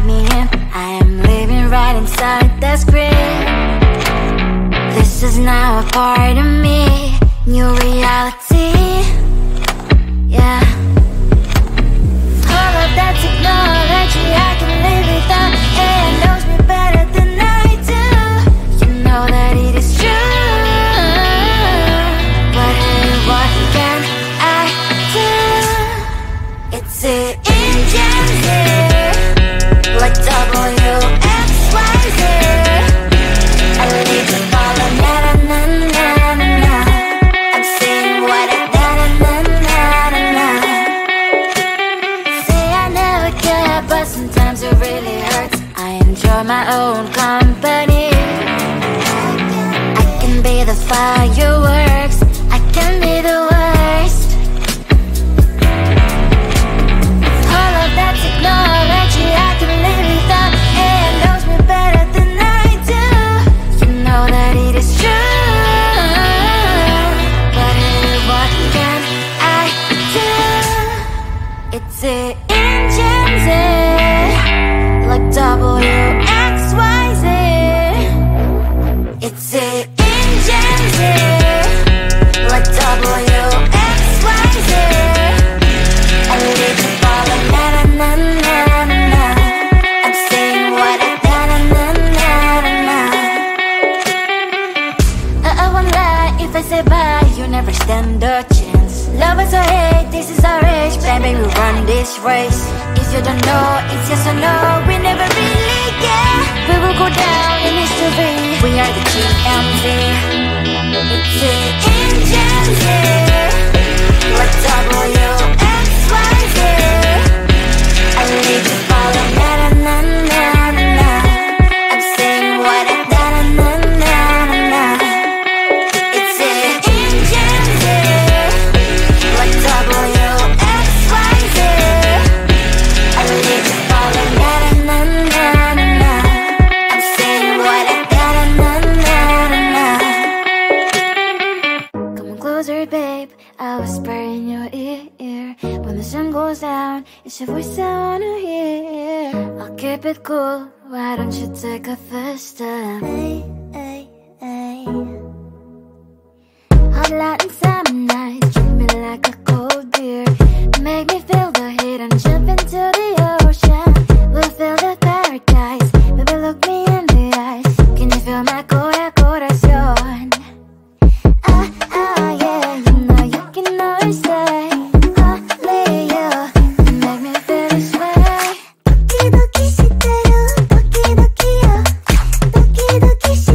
write me in. I am living right inside the script. This is now a part of me, new reality. Yeah. All of that technology I can live without. AI knows me better than I do. You know that it is true. But hey, what can I do? It's the engines here, like WXYZ. I need to follow na na na na na na. I'm saying what I na na na na na na. Say I never care, but sometimes it really hurts. I enjoy my own company. I can be the fireworks, I can be the worst. All of that technology I can live without. AI knows me better than I do. You know that it is true. But hey, what can I do? It's the engines, like WXYZ. It's the engines, like WXYZ. I need to follow na na na na na na. I'm saying what I na na na na na na. I won't lie if I say bye, you never stand a chance. Love is or hate, this is our age. Baby, we run this race. If you don't know, it's yes or no. We never really get. We will go down in history. We are the GMZ. It's the engines here, like WXYZ. I need to follow na na na na na na. I'm saying what I na na na na na na. It's the engines here, like WXYZ. I need to follow na na na na na na. I'm saying what I na na na na na na. Come on closer, babe, I'll whisper in your ear. When the sun goes down, it's your voice I wanna hear. I'll keep it cool, why don't you take a first step? Hey, hey, hey. Hot light and summer nights, treat me like a cold beer. Make me feel the heat and jump into the ocean. We'll feel the paradise, baby look me in the eyes. Can you feel my corazón? Ah, ah, yeah, you know you can always say only you make me feel this way. Doki doki shiteru, doki doki yo. Doki doki shiteru.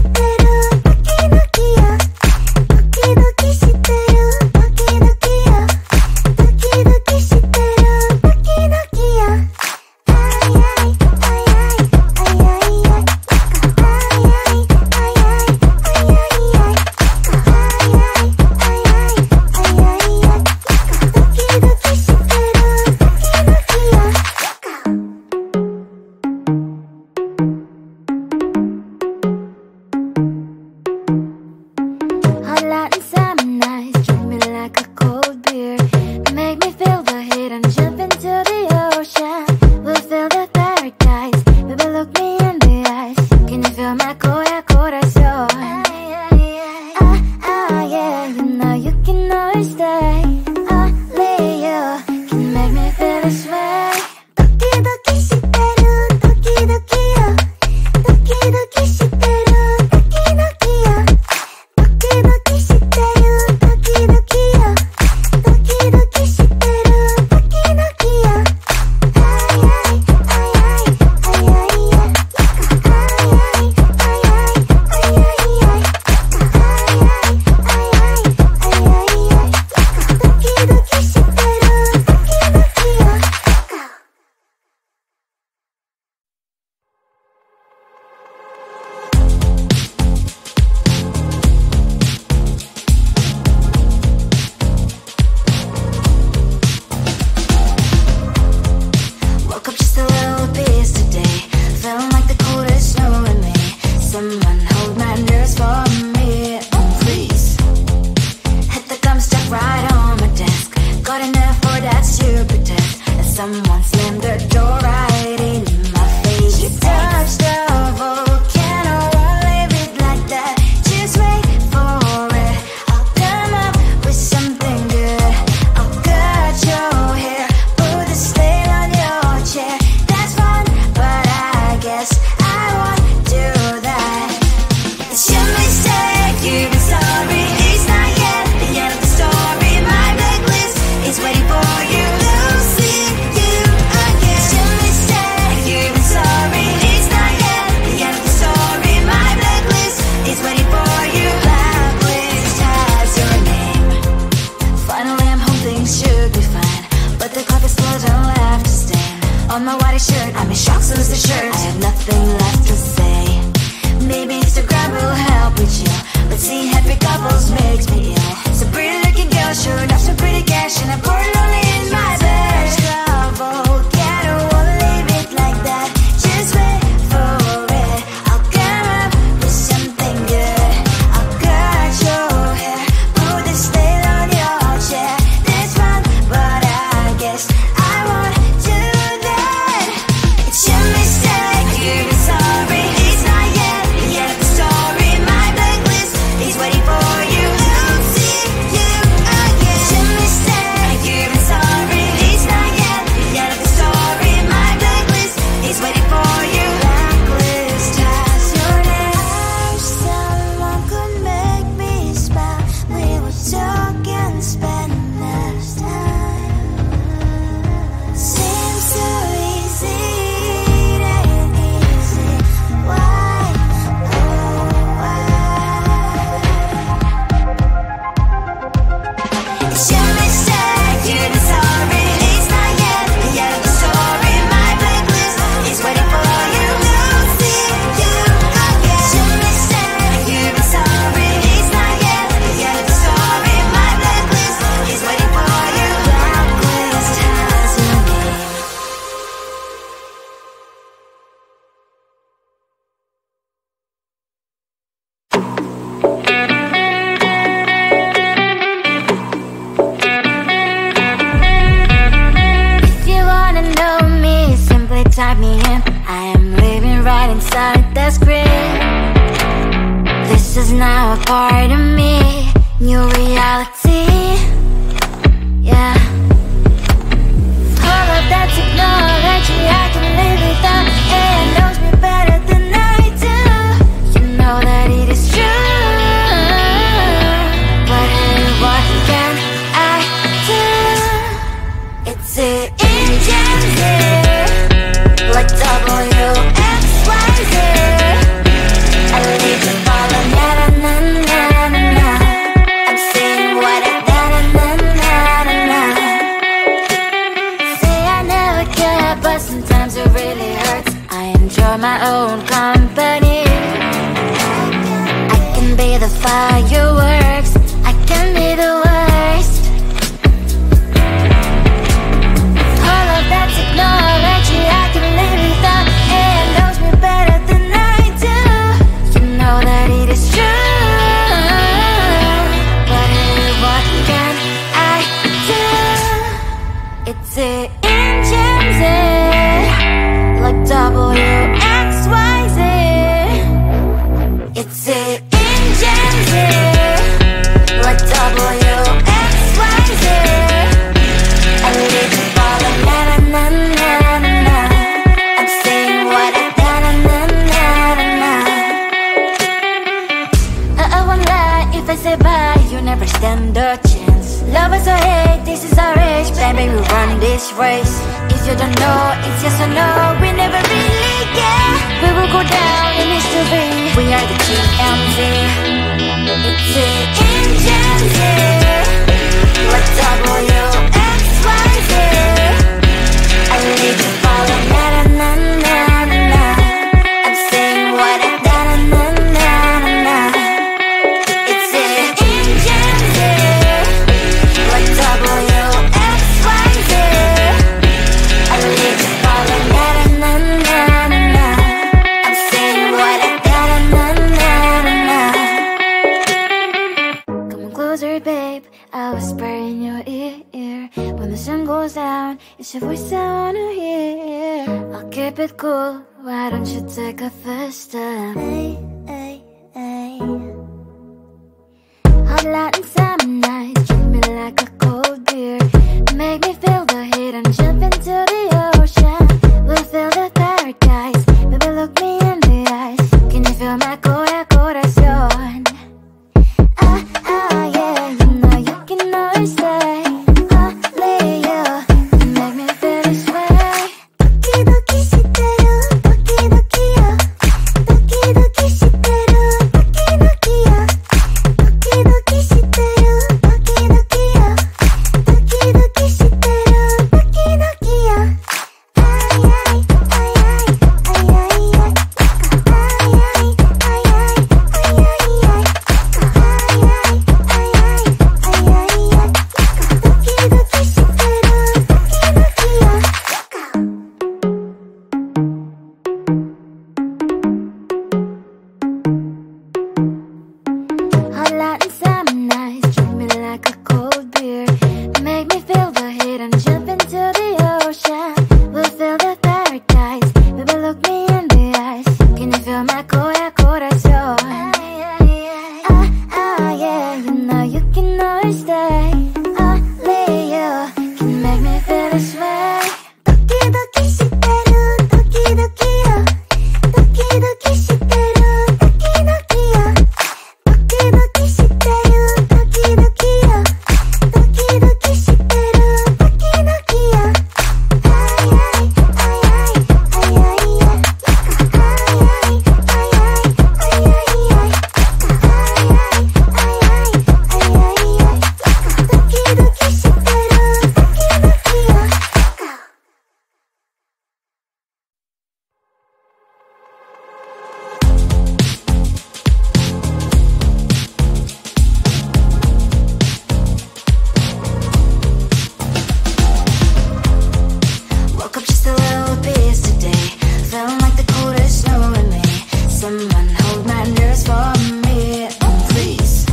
even sorry. It's not yet the end of the story. My blacklist is waiting for you. Losing you again. Still mistake, you're even sorry. It's not yet the end of the story. My blacklist is waiting for you. Blacklist has your name. Finally I'm home, things should be fine, but the clock is slow, don't have to stand. On my white shirt, I'm in shock, so is the shirt. I have nothing left to say. Maybe Instagram will help with you, but seeing happy couples makes me ill. Some pretty looking girl showing off some pretty cash, and I'm pouring only in my bed. Trouble, yeah, I don't wanna leave it like that. Just wait for it. I'll come up with something good. I'll cut your hair, put the style on your chair. That's fun, but I guess I won't do that. It's your mistake, you're sorry. It's not yet the end of the story. My blacklist is waiting for you. Losing you again. It's your mistake, you're sorry. It's not yet the end of the story. My blacklist is waiting for you. Blacklist has your name. I wish someone could make me smile. We would talk and spend less time. Seems so easy, it ain't easy. Why? Oh, why? It's your mistake, you're sorry. It's not yet the end of the story. My blacklist is waiting for you. Losing you again. It's your mistake, you're sorry. It's not yet the end of the story. My blacklist is waiting for you. Blacklist has your name. If you wanna know me, simply type me in. I am living right inside the screen. This is now a part of me, new reality. Yeah. All of that technology I can live without. It knows me better than I do. You know that it is true. But hey, what can I do? It's the engine here, like WXYZ. I leave you falling, na na na na na na. I'm saying what I na na na na na na. Say I never care, but sometimes it really hurts. I enjoy my own company. I can be the fireworks, I can be the worst. All of that technology I can live without. It knows me better than I do. You know that it is true. But hey, what can I do? It's the engines like WXYZ. It's the engines like WXYZ. I leave you falling, na na na na na na. I'm saying what I na na na na na na. I won't lie if I say bye, you never stand a chance. Love us or hate, this is our age, baby, we run this race. If you don't know, it's yes or no, we never really care. We will go down in history, we are the GMZ. It's the engines like WXYZ. I leave you falling, na na na na na na. I'm saying what I na na na na na na. It's the engines like WXYZ. I leave you falling, na na na na na na. I'm saying what I na na na na na. Come on closer, babe, I'll whisper in your ear. When the sun goes down, it's your voice I wanna hear. I'll keep it cool, why don't you take a first step? Hey, hey, hey. Hot light and summer night, treat me like a cold beer. Make me feel the heat and jump into the ocean. We'll feel the paradise, baby look me in the eyes. Can you feel my corazón? hot in summer nights. Treat me like a cold beer. Make me feel the heat and jump into the ocean. We'll feel the paradise. Baby, look me in the eyes. Can you feel my corazón? Yeah, you know you can always stay. Only you can make me feel this way. 도끼도끼 시대로 도끼도끼요. 도끼도끼 시대로 도끼도끼요. 도끼도끼 시대로 도끼도끼요. 도끼도끼 시대로 도끼도끼요. Woke up just a little pissed today. Feeling like the coldest snow in me. Someone hold my nerves for me, please.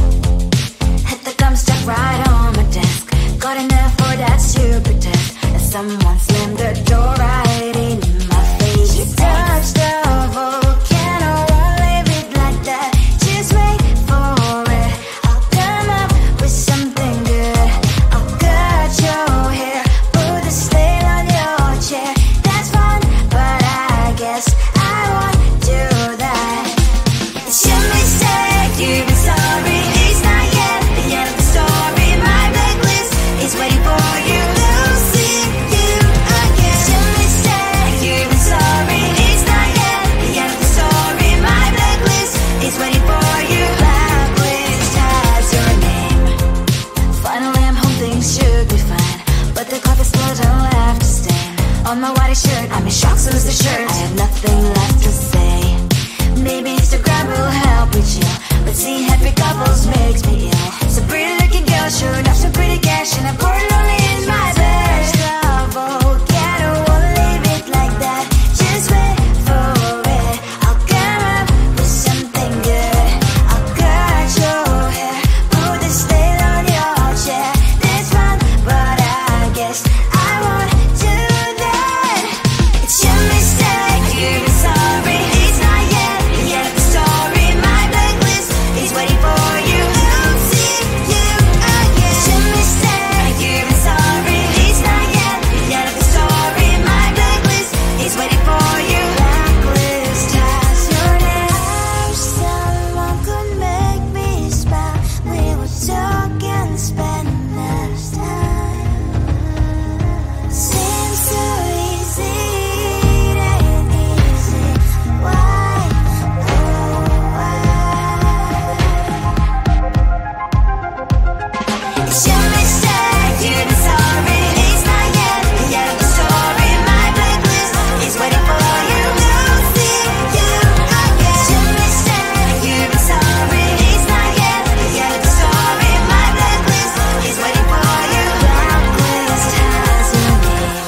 Hit the gum stuck right on my desk. Got enough for that stupid test. And someone slammed the door right in my face. You touched the volcano, won't leave it like that. Just wait for it. I'll come up with something good. I'll cut your hair, put a stain on your chair. That's fun, but I guess I won't do that. It's your mistake, you've been sorry. It's not yet the end of the story. My blacklist is waiting for you. We'll see you again. It's your mistake, you've been sorry. It's not yet the end of the story. My blacklist is waiting for you. Blacklist has your name. Finally I'm home, things should be fine, but the carpet still don't have to stain. On my white shirt, I'm in shock, so is the shirt. I have nothing left to say. Maybe Instagram will help with you, but seeing happy couples makes me ill. So pretty looking girl, sure enough, so pretty cash, and I'm pouring lonely in my bed. Volcano, won't leave it like that. Just wait for it. I'll come up with something good. I'll cut your hair, put the stain on your chair. That's fun, but I guess I won't do that. It's your mistake, you've been sorry. It's not yet the end of the story. My blacklist is waiting for you. We'll see you again. It's your mistake, you've been sorry. It's not yet the end of the story. My blacklist is waiting for you. Blacklist has your name. I wish someone could make me smile. We would talk and spend less time. Seems so easy, it ain't easy. Why, oh why? It's your mistake, you've been sorry. It's not yet the end of the story. My blacklist is waiting for you. We'll see you again. It's your mistake, you've been sorry. It's not yet the end of the story. My blacklist is waiting for you. Blacklist has your name.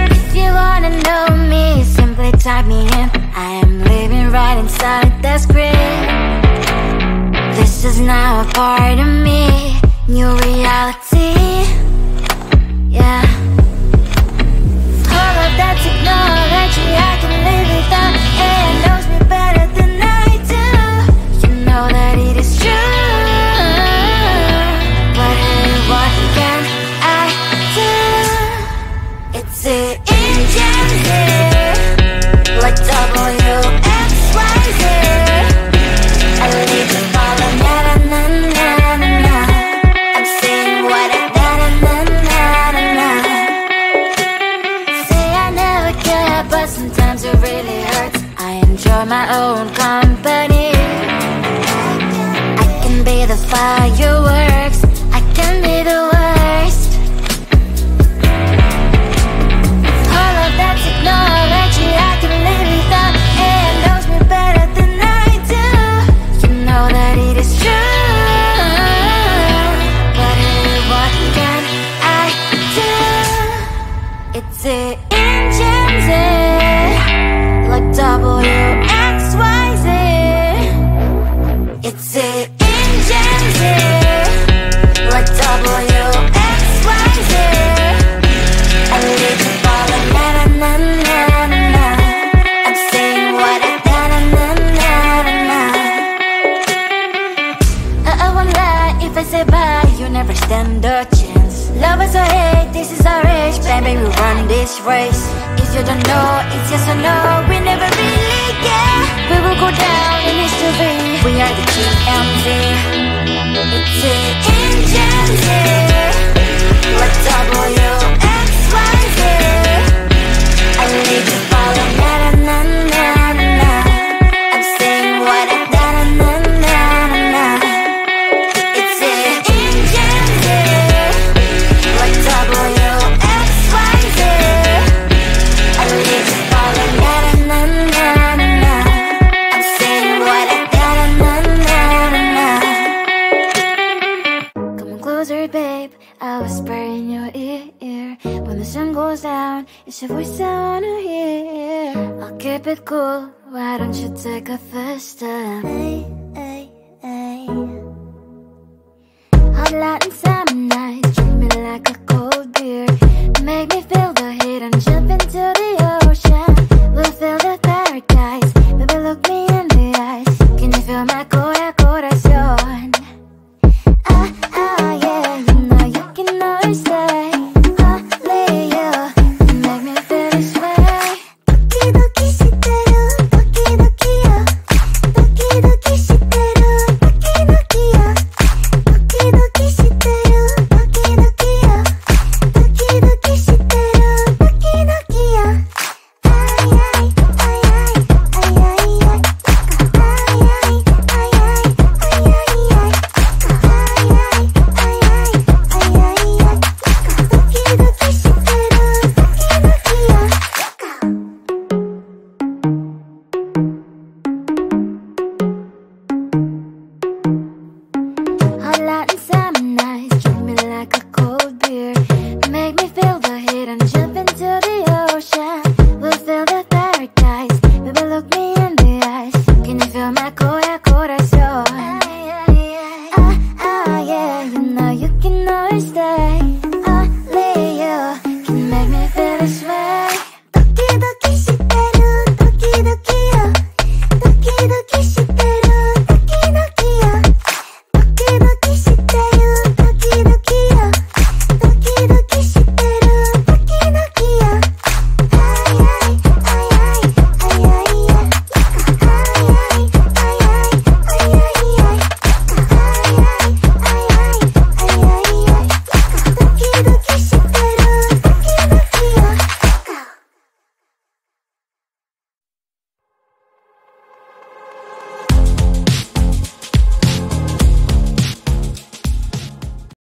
If you wanna know me, simply type me in. I am living right inside the screen. This is now a part of me, new reality. Yeah. All of that technology, I can live without. It knows me better than I do. You know that it is true. But hey, what can I do? It's the engine here, like WXYZ. I need to follow, na na na na na. I'm saying you never stand a chance. Love us or hate, this is our age, baby, we run this race. If you don't know, it's yes or no, we never really care. We will go down in history, we are the GMZ. It's an engine here, like WXYZ. I need to follow, na na na na na. I'm saying what I da na na na na. It's an engine here, like WXYZ. I need to follow, na na na na na. I'm saying what I da na na na na. Come on closer, babe, I'll whisper in your ear. When the sun goes down, it's your voice I wanna hear. I'll keep it cool, why don't you take a first step? Hey, hey, hey. Hot light and summer night, treat me like a cold beer. Make me feel the heat and jump into the